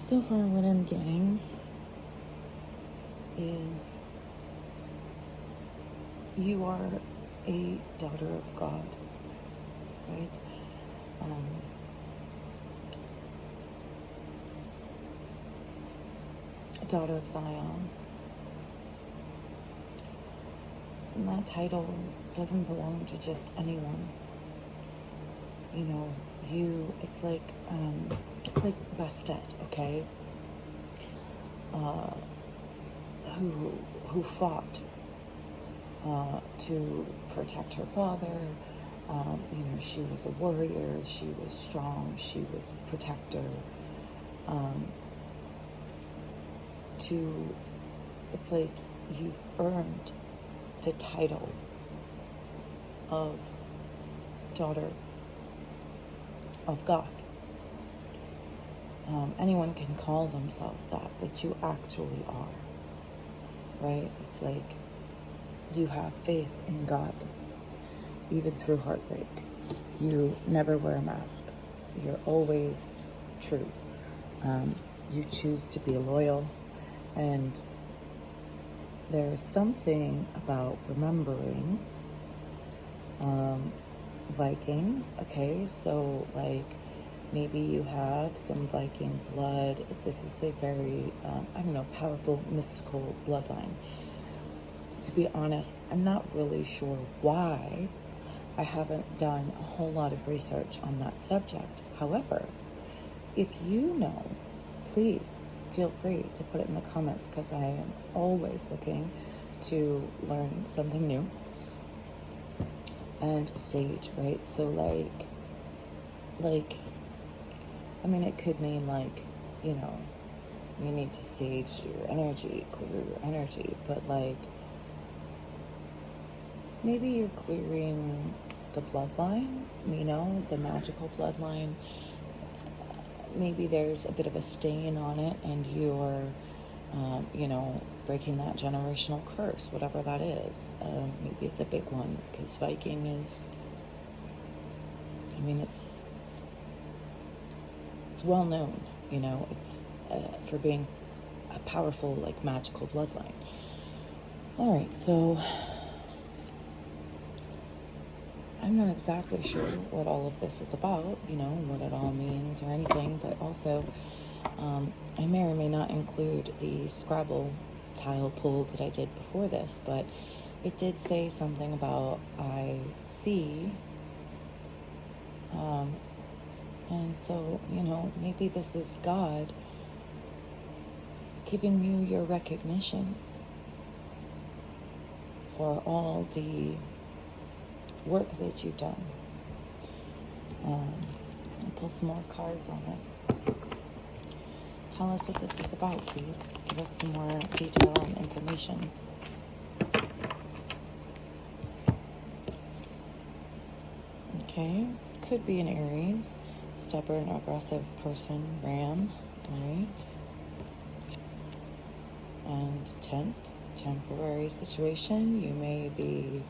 So far, what I'm getting is you are a daughter of God, right? A daughter of Zion. And that title doesn't belong to just anyone. You know, it's like Bastet, okay? Who fought to protect her father. She was a warrior, she was strong, she was a protector. It's like you've earned the title of daughter of God. Anyone can call themselves that, but you actually are, right? It's like you have faith in God, even through heartbreak. You never wear a mask. You're always true. You choose to be loyal, and there's something about remembering Viking. Okay, so like maybe you have some Viking blood. This is a very, powerful, mystical bloodline. To be honest, I'm not really sure why. I haven't done a whole lot of research on that subject. However, if you know, please feel free to put it in the comments, because I am always looking to learn something new. And sage, right? So it could mean you need to sage your energy, clear your energy, but maybe you're clearing the bloodline, the magical bloodline. Maybe there's a bit of a stain on it, and you're, breaking that generational curse, whatever that is. Maybe it's a big one, because Viking is, it's well known, it's for being a powerful, magical bloodline. All right, so I'm not exactly sure what all of this is about, what it all means or anything, but also I may or may not include the Scrabble tile pull that I did before this, but it did say something about I see, and so, maybe this is God giving you your recognition for all the work that you've done. I'll pull some more cards on it. Tell us what this is about, please. Give us some more detail and information. Okay, could be an Aries, stubborn, aggressive person, Ram, right? And temporary situation. You may be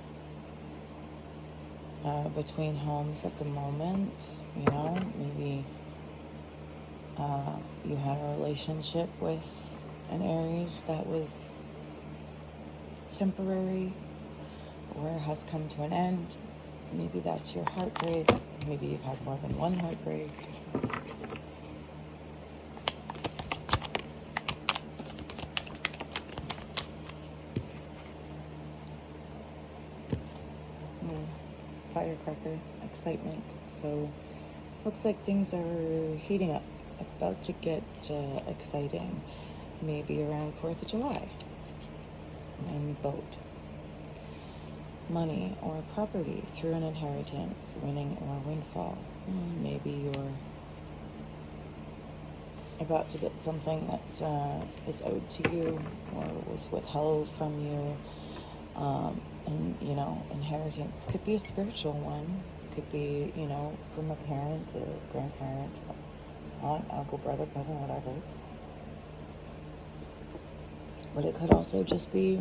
between homes at the moment, maybe you had a relationship with an Aries that was temporary or has come to an end. Maybe that's your heartbreak. Maybe you've had more than one heartbreak. Firecracker, excitement. So looks like things are heating up, about to get exciting, maybe around 4th of July. And boat. Money or property through an inheritance, winning or windfall. Maybe you're about to get something that is owed to you or was withheld from you. And, inheritance could be a spiritual one. Could be, from a parent, a grandparent, aunt, uncle, brother, cousin, whatever. But it could also just be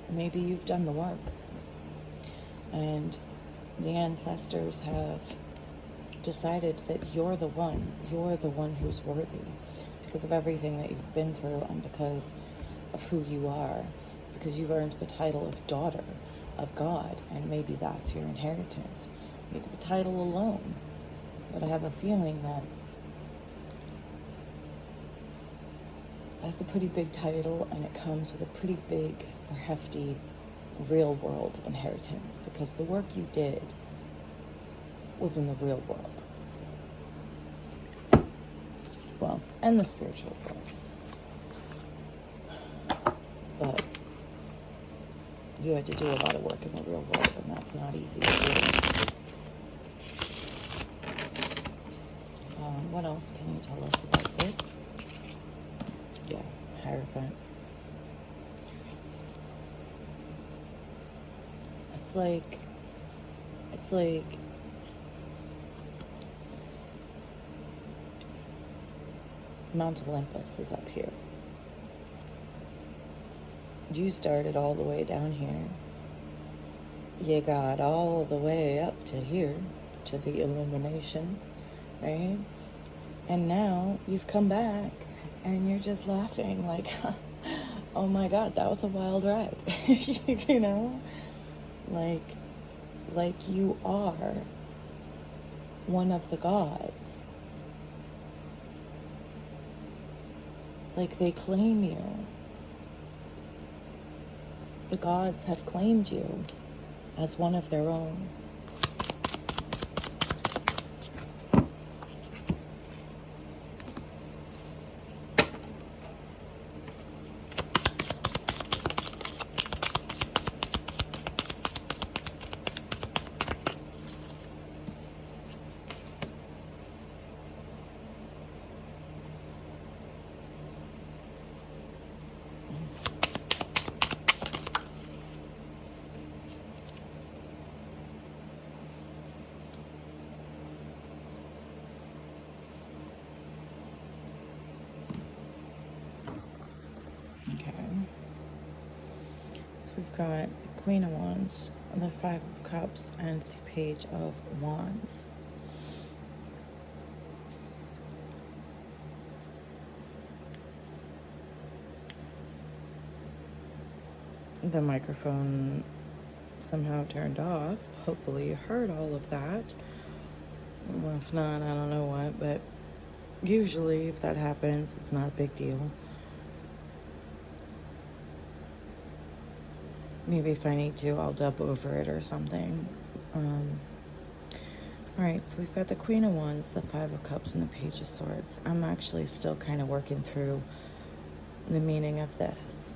maybe you've done the work. And the ancestors have decided that you're the one who's worthy, because of everything that you've been through and because of who you are, because you've earned the title of daughter of God, and maybe that's your inheritance, maybe the title alone. But I have a feeling that that's a pretty big title, and it comes with a pretty big or hefty real world inheritance, because the work you did was in the real world. Well, and the spiritual world. But you had to do a lot of work in the real world, and that's not easy to do. What else can you tell us about this? Yeah, Hierophant. It's like Mount Olympus is up here. You started all the way down here. You got all the way up to here, to the illumination, right? And now you've come back and you're just laughing like, oh my God, that was a wild ride. You know? Like you are one of the gods. Like they claim you. The gods have claimed you as one of their own. Okay. So we've got Queen of Wands, the Five of Cups, and the Page of Wands. The microphone somehow turned off. Hopefully you heard all of that. Well, if not, I don't know what, but usually if that happens, it's not a big deal. Maybe if I need to, I'll dub over it or something. Alright, so we've got the Queen of Wands, the Five of Cups, and the Page of Swords. I'm actually still kind of working through the meaning of this.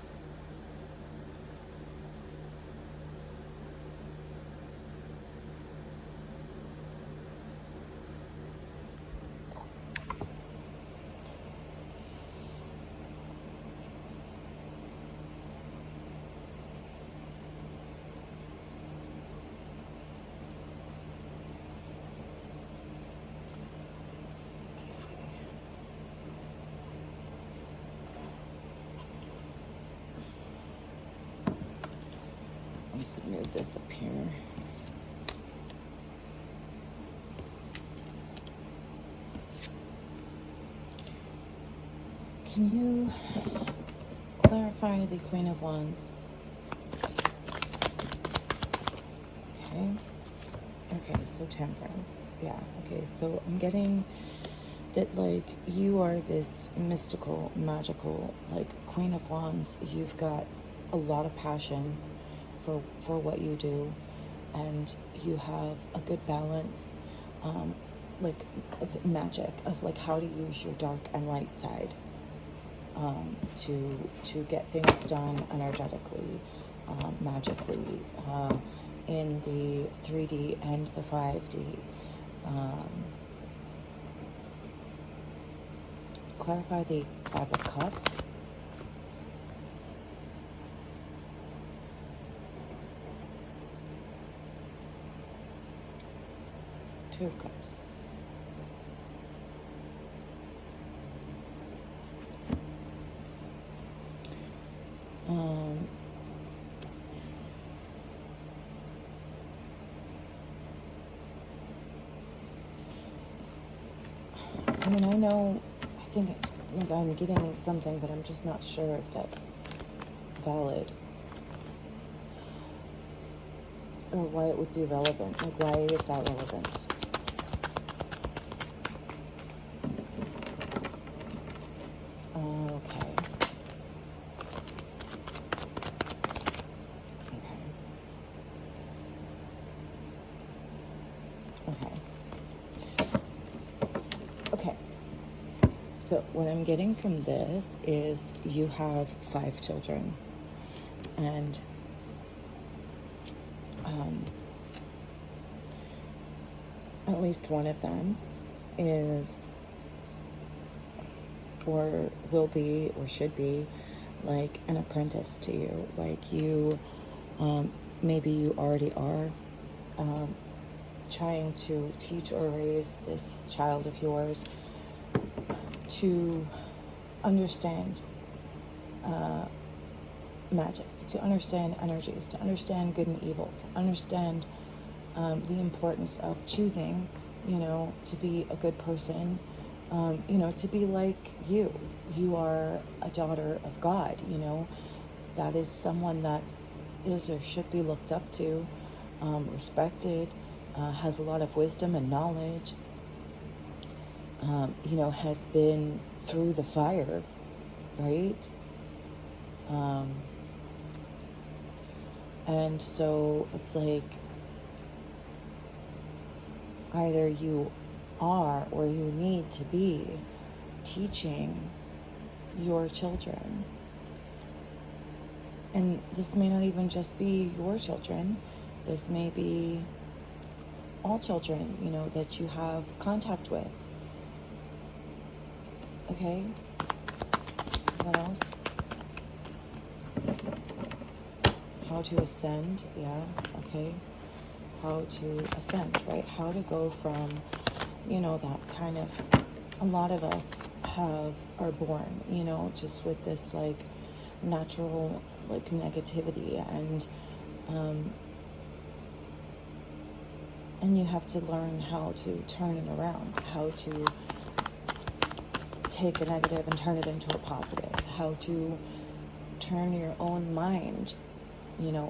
Let's move this up here. Can you clarify the Queen of Wands? Okay. Okay, so Temperance. Yeah, okay, so I'm getting that, like, you are this mystical, magical, like, Queen of Wands. You've got a lot of passion for what you do, and you have a good balance, like, of magic, of, like, how to use your dark and light side, to get things done energetically, magically, in the 3D and the 5D. Clarify the Five of Cups. Two of Cups. I mean, I know, I think like I'm getting something, but I'm just not sure if that's valid or why it would be relevant. Like, why is that relevant? Okay. Okay. Okay. So what I'm getting from this is you have 5 children, and at least one of them is, or will be, or should be, like an apprentice to you. Like you, maybe you already are trying to teach or raise this child of yours to understand magic, to understand energies, to understand good and evil, to understand the importance of choosing, to be a good person, to be like you. You are a daughter of God, that is someone that is or should be looked up to, respected, has a lot of wisdom and knowledge, has been through the fire, right? And so it's like either you are or you need to be teaching your children. And this may not even just be your children. This may be all children, that you have contact with. Okay? What else? How to ascend, yeah, okay. How to ascend, right? How to go from, that kind of, a lot of us are born, just with this like natural like negativity, and you have to learn how to turn it around, how to take a negative and turn it into a positive, how to turn your own mind,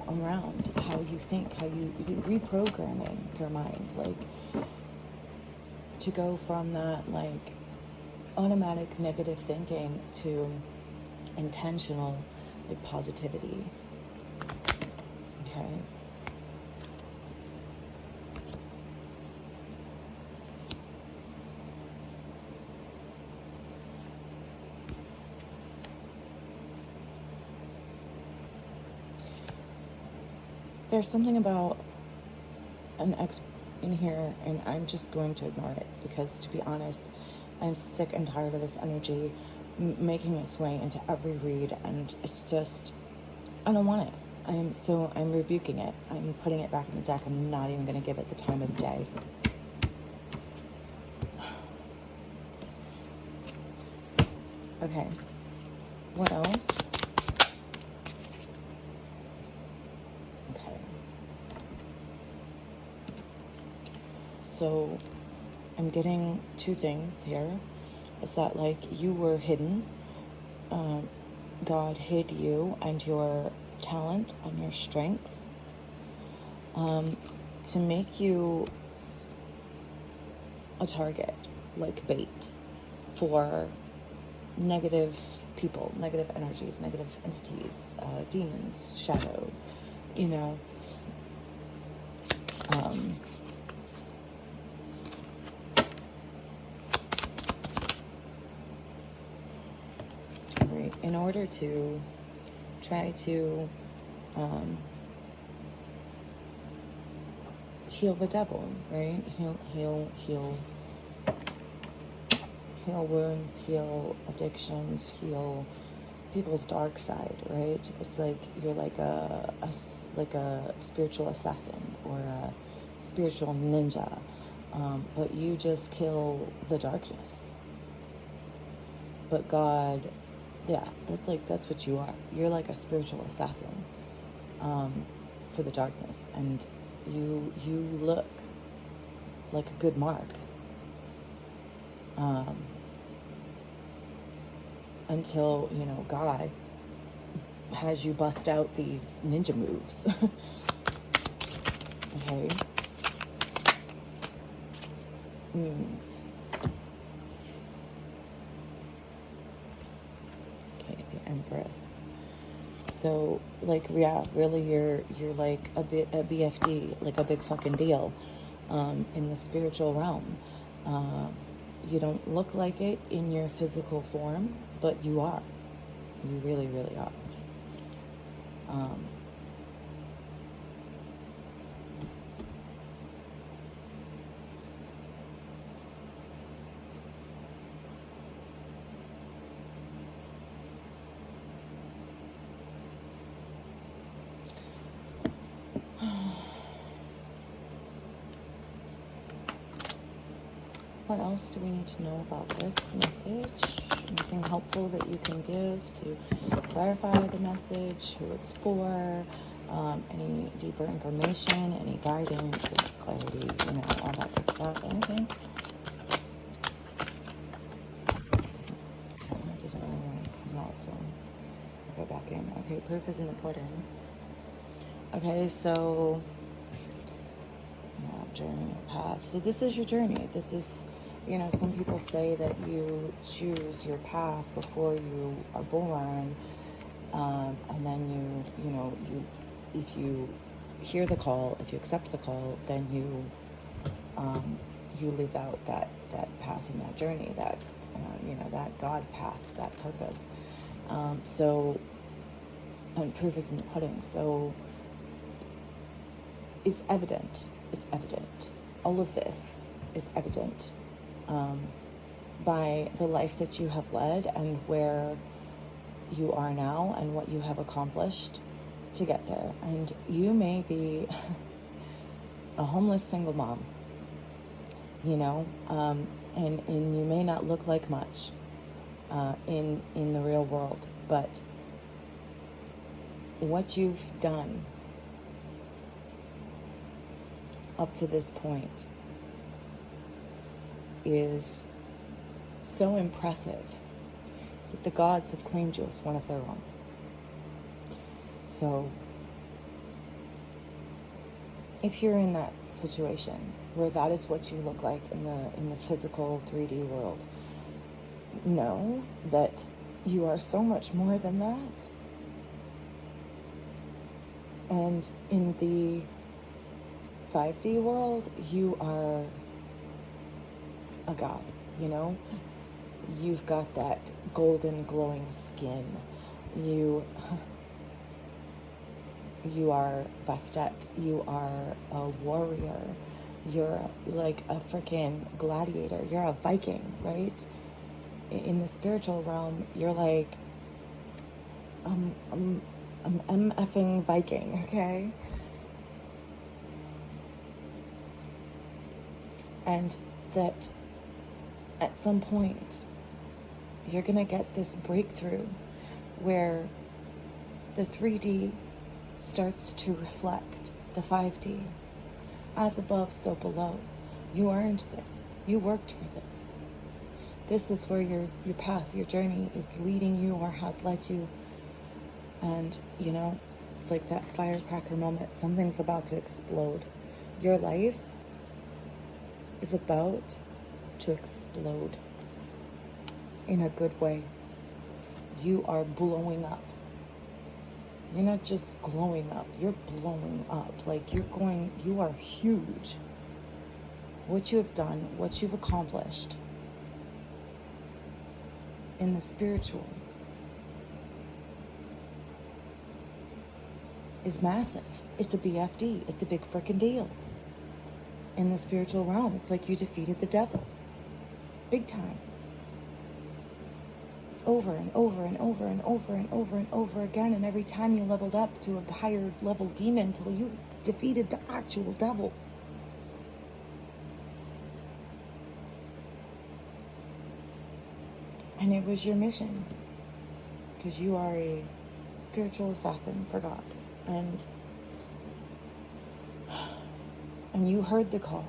around, how you think, how you reprogramming your mind, like to go from that like automatic negative thinking to intentional like positivity. Okay. There's something about an ex in here, and I'm just going to ignore it because, to be honest, I'm sick and tired of this energy making its way into every read, and it's just, I don't want it. I'm rebuking it. I'm putting it back in the deck. I'm not even going to give it the time of day. Okay. What else? Okay. So I'm getting 2 things here. Is that like you were hidden. God hid you and your talent and your strength to make you a target, like bait for negative people, negative energies, negative entities, demons, shadow, right, in order to try to heal the devil, right? Heal wounds, heal addictions, heal people's dark side, right? It's like you're like a spiritual assassin or a spiritual ninja, but you just kill the darkness. But God, yeah, that's what you are. You're like a spiritual assassin for the darkness, and you look like a good mark. until, you know, God has you bust out these ninja moves. Okay. Okay, the Empress. So, like, yeah, really, you're like a BFD, like a big fucking deal, in the spiritual realm. You don't look like it in your physical form, but you are. You really, really are. What else do we need to know about this message? Anything helpful that you can give to clarify the message, who it's for, any deeper information, any guidance, any clarity, you know, all that good stuff, anything? It doesn't really want to come out, so I'll go back in. Okay, proof is in the pudding. Okay, so journey, path. So this is your journey. This is, you know, some people say that you choose your path before you are born, and then you know, if you hear the call, if you accept the call, then you live out that path and that journey, that you know, that God path, that purpose. So, and proof is in the pudding. So it's evident. It's evident. All of this is evident by the life that you have led and where you are now and what you have accomplished to get there. And you may be a homeless single mom, you know, and you may not look like much in the real world, but what you've done up to this point is so impressive that the gods have claimed you as one of their own. So if you're in that situation where that is what you look like in the physical 3D world, know that you are so much more than that. And in the 5D world, you are a god, you know? You've got that golden glowing skin. You are Bastet. You are a warrior. You're like a freaking gladiator. You're a Viking, right? In the spiritual realm, you're like, I'm effing Viking, okay? And that at some point, you're gonna get this breakthrough where the 3D starts to reflect the 5D. As above, so below. You earned this. You worked for this. This is where your path, your journey is leading you or has led you. And, you know, it's like that firecracker moment. Something's about to explode. Your life is about to explode in a good way. You are blowing up. You're not just glowing up, you're blowing up. Like you are huge. What you have done, what you've accomplished in the spiritual is massive. It's a BFD. It's a big freaking deal. In the spiritual realm, it's like you defeated the devil. Big time. Over and over and over and over and over and over again, and every time you leveled up to a higher level demon till you defeated the actual devil. And it was your mission, because you are a spiritual assassin for God, and you heard the call,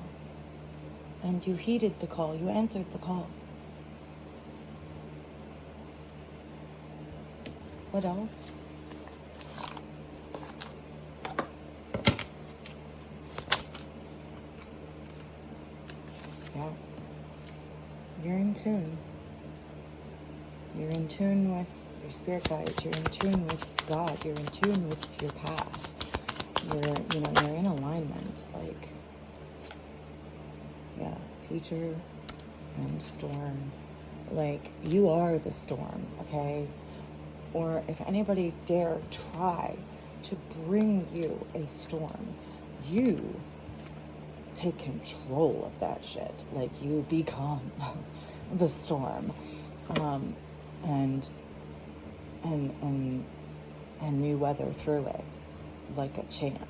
and you heeded the call, you answered the call. What else? Yeah. You're in tune. You're in tune with your spirit guides. You're in tune with God. You're in tune with your path. You're in alignment. Like, yeah, teacher and storm. Like, you are the storm, okay? Or if anybody dare try to bring you a storm, you take control of that shit. Like, you become the storm. And you weather through it like a champ.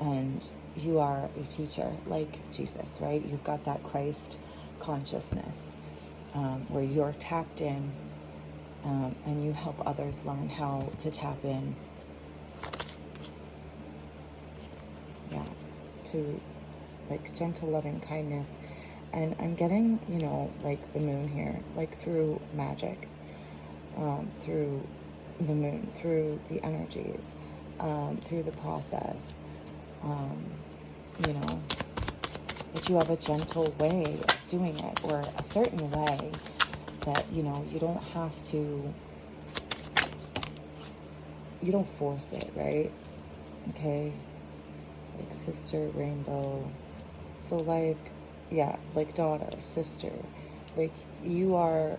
And you are a teacher like Jesus, right? You've got that Christ consciousness where you're tapped in, and you help others learn how to tap in. Yeah, to like gentle loving kindness. And I'm getting, like the moon here, like through magic, through the moon, through the energies, through the process, that you have a gentle way of doing it, or a certain way that, you don't have to, you don't force it, right? Okay? Like sister, rainbow. So like, yeah, like daughter, sister. Like, you are,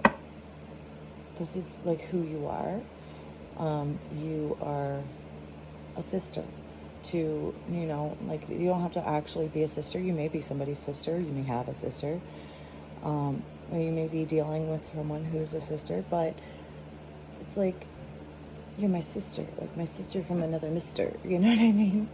this is like who you are. You are a sister to, like, you don't have to actually be a sister. You may be somebody's sister. You may have a sister. Or you may be dealing with someone who's a sister, but it's like, you're my sister, like my sister from another mister. You know what I mean?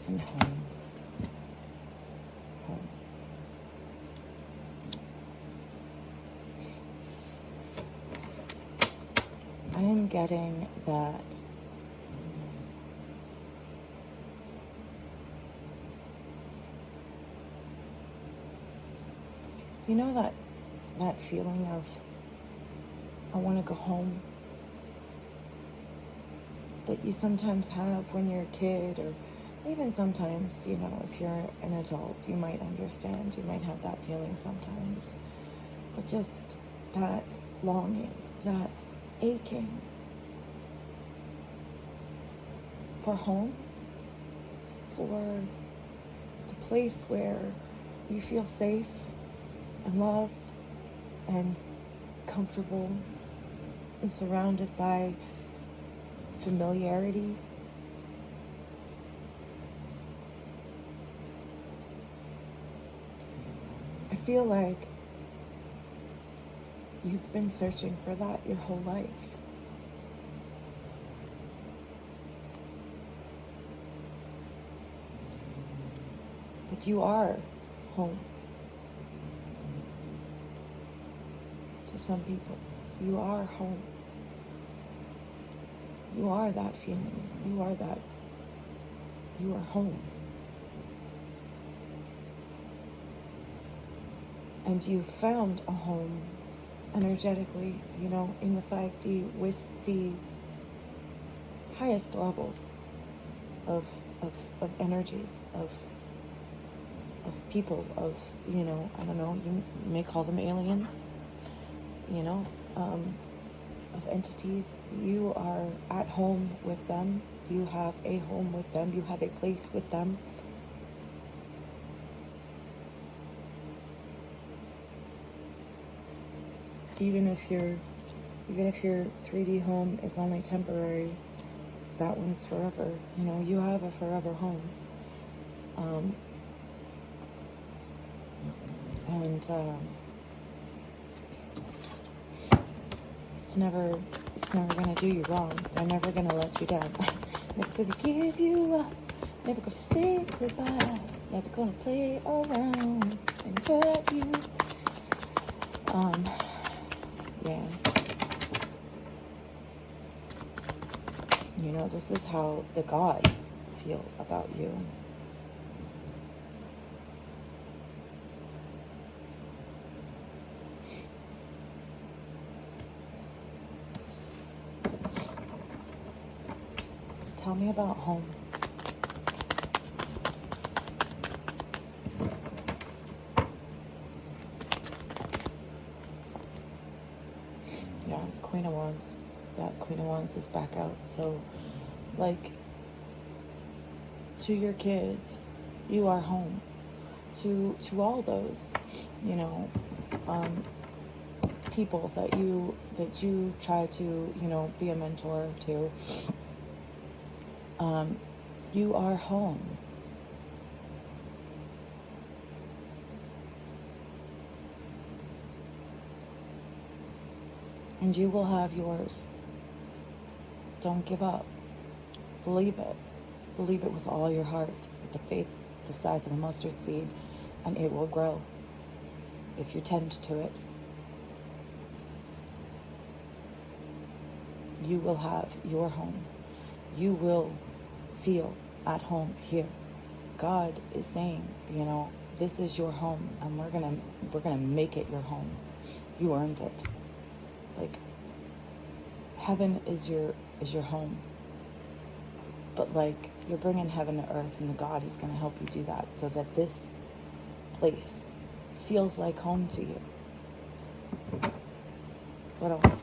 And home. I am getting that that feeling of, I want to go home, that you sometimes have when you're a kid, or even sometimes, if you're an adult, you might understand, you might have that feeling sometimes. But just that longing, that aching for home, for the place where you feel safe and loved and comfortable and surrounded by familiarity. I feel like you've been searching for that your whole life. But you are home. To some people, you are home. You are that feeling. You are that. You are home. And you found a home energetically, in the 5D with the highest levels of energies, of people, of, I don't know, you may call them aliens, of entities. You are at home with them. You have a home with them. You have a place with them. Even if your 3D home is only temporary, that one's forever. You have a forever home. It's never gonna do you wrong. They're never gonna let you down. Never gonna give you up. Never gonna say goodbye. Never gonna play around and hurt you. Yeah. You know, this is how the gods feel about you. Tell me about home. Yeah, Queen of Wands. Yeah, Queen of Wands is back out. So, like, to your kids, you are home. To all those, you know, people that you try to, you know, be a mentor to, you are home. And you will have yours. Don't give up. Believe it. Believe it with all your heart, with the faith the size of a mustard seed, and it will grow if you tend to it. You will have your home. You will feel at home here. God is saying, you know, this is your home, and we're gonna make it your home. You earned it. Like, heaven is your home. But like, you're bringing heaven to earth, and the God is going to help you do that so that this place feels like home to you. What else?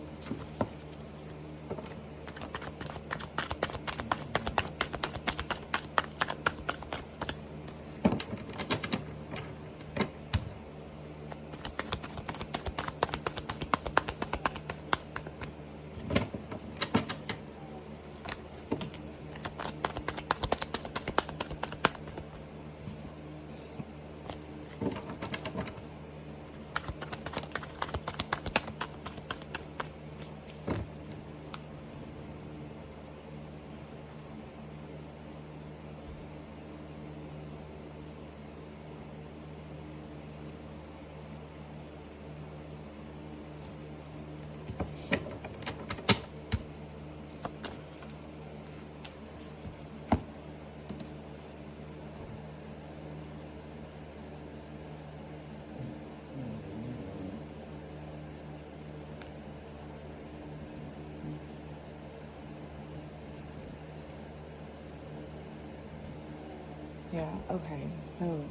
Yeah, okay, so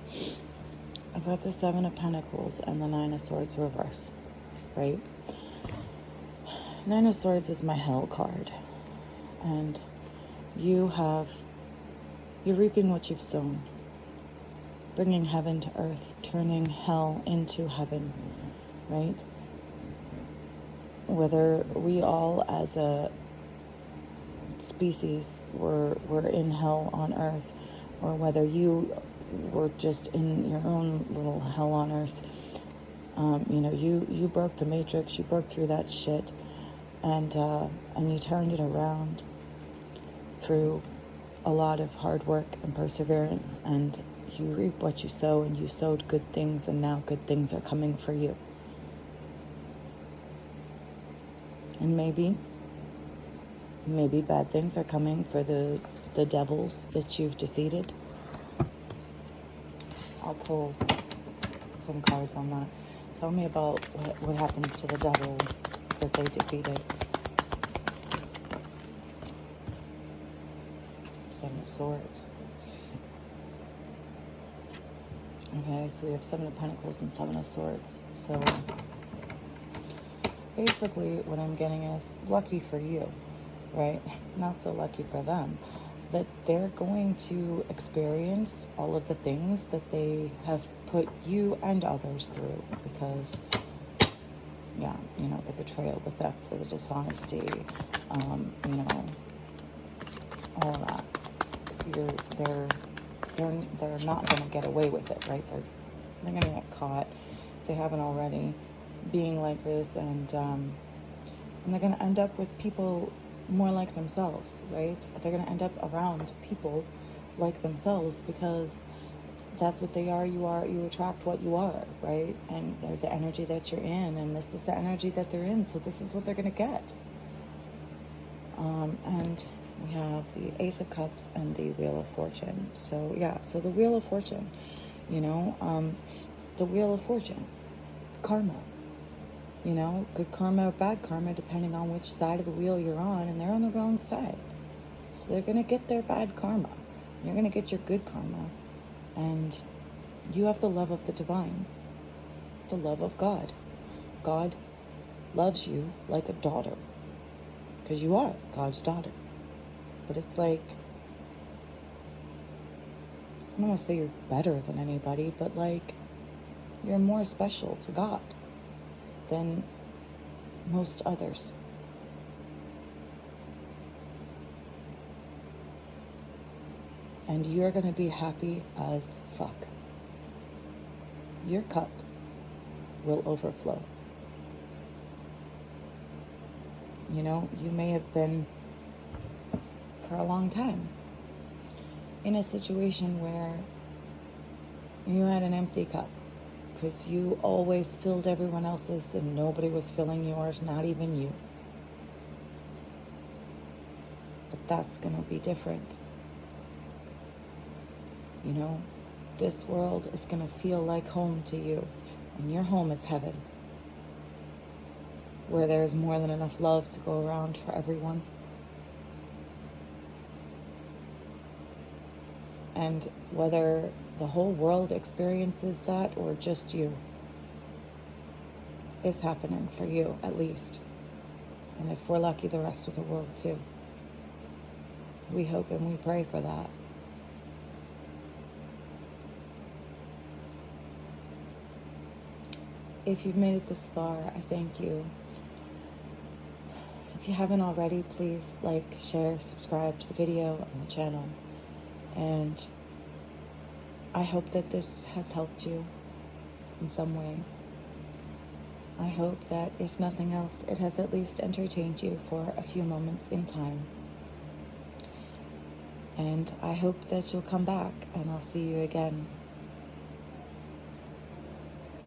I've got the Seven of Pentacles and the Nine of Swords reverse, right? Nine of Swords is my Hell card, and you're reaping what you've sown, bringing heaven to earth, turning hell into heaven, right? Whether we all as a species were in hell on earth, or whether you were just in your own little hell on earth, you know, you broke the matrix, you broke through that shit, and you turned it around through a lot of hard work and perseverance, and you reap what you sow, and you sowed good things, and now good things are coming for you. And maybe bad things are coming for the devils that you've defeated. I'll pull some cards on that. Tell me about what happens to the devil that they defeated. Seven of Swords. Okay, so we have Seven of Pentacles and Seven of Swords. So basically what I'm getting is, lucky for you, right? Not so lucky for them, that they're going to experience all of the things that they have put you and others through, because, yeah, you know, the betrayal, the theft, the dishonesty, you know, all of that. They're not going to get away with it, right? They're going to get caught, if they haven't already, being like this, and they're going to end up with people more like themselves, right? They're going to end up around people like themselves, because that's what they are. You attract what you are, right? And they're the energy that you're in, and this is the energy that they're in, so this is what they're going to get. And We have the Ace of Cups and the Wheel of Fortune. So yeah, so the Wheel of Fortune, the Wheel of Fortune, karma, good karma or bad karma, depending on which side of the wheel you're on, and they're on the wrong side. So they're going to get their bad karma. You're going to get your good karma. And you have the love of the divine, the love of God. God loves you like a daughter, because you are God's daughter. But it's like, I don't want to say you're better than anybody, but like, you're more special to God than most others. And you're going to be happy as fuck. Your cup will overflow. You may have been, for a long time, in a situation where you had an empty cup because you always filled everyone else's and nobody was filling yours, not even you. But that's going to be different. This world is going to feel like home to you, and your home is heaven, where there's more than enough love to go around for everyone. And whether the whole world experiences that or just you, it's happening for you at least. And if we're lucky, the rest of the world too. We hope and we pray for that. If you've made it this far, I thank you. If you haven't already, please like, share, subscribe to the video and the channel. And I hope that this has helped you in some way. I hope that, if nothing else, it has at least entertained you for a few moments in time. And I hope that you'll come back, and I'll see you again